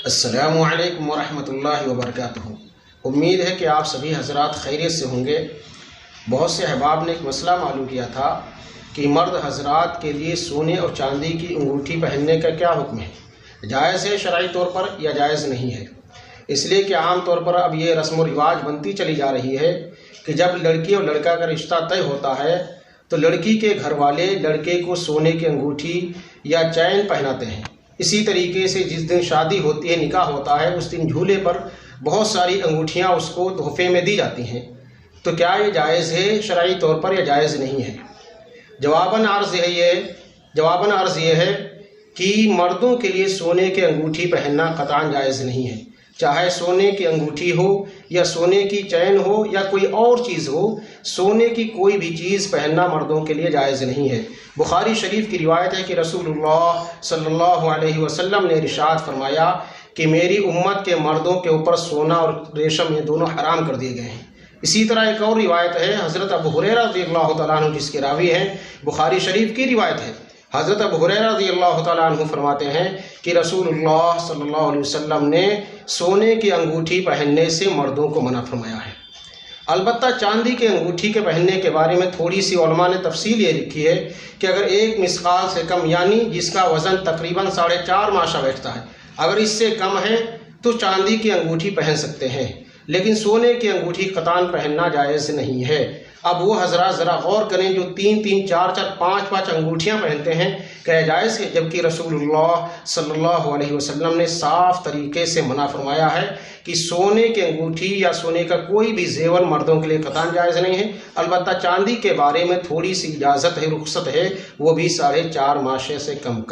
السلام علیکم ورحمۃ اللہ وبرکاتہ۔ امید ہے کہ آپ سبھی حضرات خیریت سے ہوں گے۔ بہت سے احباب نے ایک مسئلہ معلوم کیا تھا کہ مرد حضرات کے لیے سونے اور چاندی کی انگوٹھی پہننے کا کیا حکم ہے، جائز ہے شرعی طور پر یا جائز نہیں ہے۔ اس لیے کہ عام طور پر اب یہ رسم و رواج بنتی چلی جا رہی ہے کہ جب لڑکی اور لڑکا کا رشتہ طے ہوتا ہے تو لڑکی کے گھر والے لڑکے کو سونے کی انگوٹھی یا چین پہناتے ہیں۔ اسی طریقے سے جس دن شادی ہوتی ہے، نکاح ہوتا ہے، اس دن جھولے پر بہت ساری انگوٹھیاں اس کو تحفے میں دی جاتی ہیں۔ تو کیا یہ جائز ہے شرعی طور پر یا جائز نہیں ہے؟ جواباً عرض یہ ہے کہ مردوں کے لیے سونے کی انگوٹھی پہننا قطعاً جائز نہیں ہے، چاہے سونے کی انگوٹھی ہو یا سونے کی چین ہو یا کوئی اور چیز ہو، سونے کی کوئی بھی چیز پہننا مردوں کے لیے جائز نہیں ہے۔ بخاری شریف کی روایت ہے کہ رسول اللہ صلی اللہ علیہ وسلم نے ارشاد فرمایا کہ میری امت کے مردوں کے اوپر سونا اور ریشم یہ دونوں حرام کر دیے گئے ہیں۔ اسی طرح ایک اور روایت ہے حضرت ابو ہریرہ رضی اللہ تعالیٰ عنہ، جس کے راوی ہیں، بخاری شریف کی روایت ہے۔ حضرت ابو ہریرہ رضی اللہ تعالیٰ عنہ فرماتے ہیں کہ رسول اللہ صلی اللہ علیہ وسلم نے سونے کی انگوٹھی پہننے سے مردوں کو منع فرمایا ہے۔ البتہ چاندی کے انگوٹھی کے پہننے کے بارے میں تھوڑی سی علماء نے تفصیل یہ لکھی ہے کہ اگر 1 مثقال سے کم، یعنی جس کا وزن تقریباً 4.5 ماشا بیٹھتا ہے، اگر اس سے کم ہے تو چاندی کی انگوٹھی پہن سکتے ہیں، لیکن سونے کی انگوٹھی قطعاً پہننا جائز نہیں ہے۔ اب وہ حضرات ذرا غور کریں جو 3 4 5 انگوٹھیاں پہنتے ہیں، کیا جائز ہے؟ جبکہ رسول اللہ صلی اللہ علیہ وسلم نے صاف طریقے سے منع فرمایا ہے کہ سونے کی انگوٹھی یا سونے کا کوئی بھی زیور مردوں کے لیے قطعاً جائز نہیں ہے۔ البتہ چاندی کے بارے میں تھوڑی سی اجازت ہے، رخصت ہے، وہ بھی 4.5 ماشے سے کم۔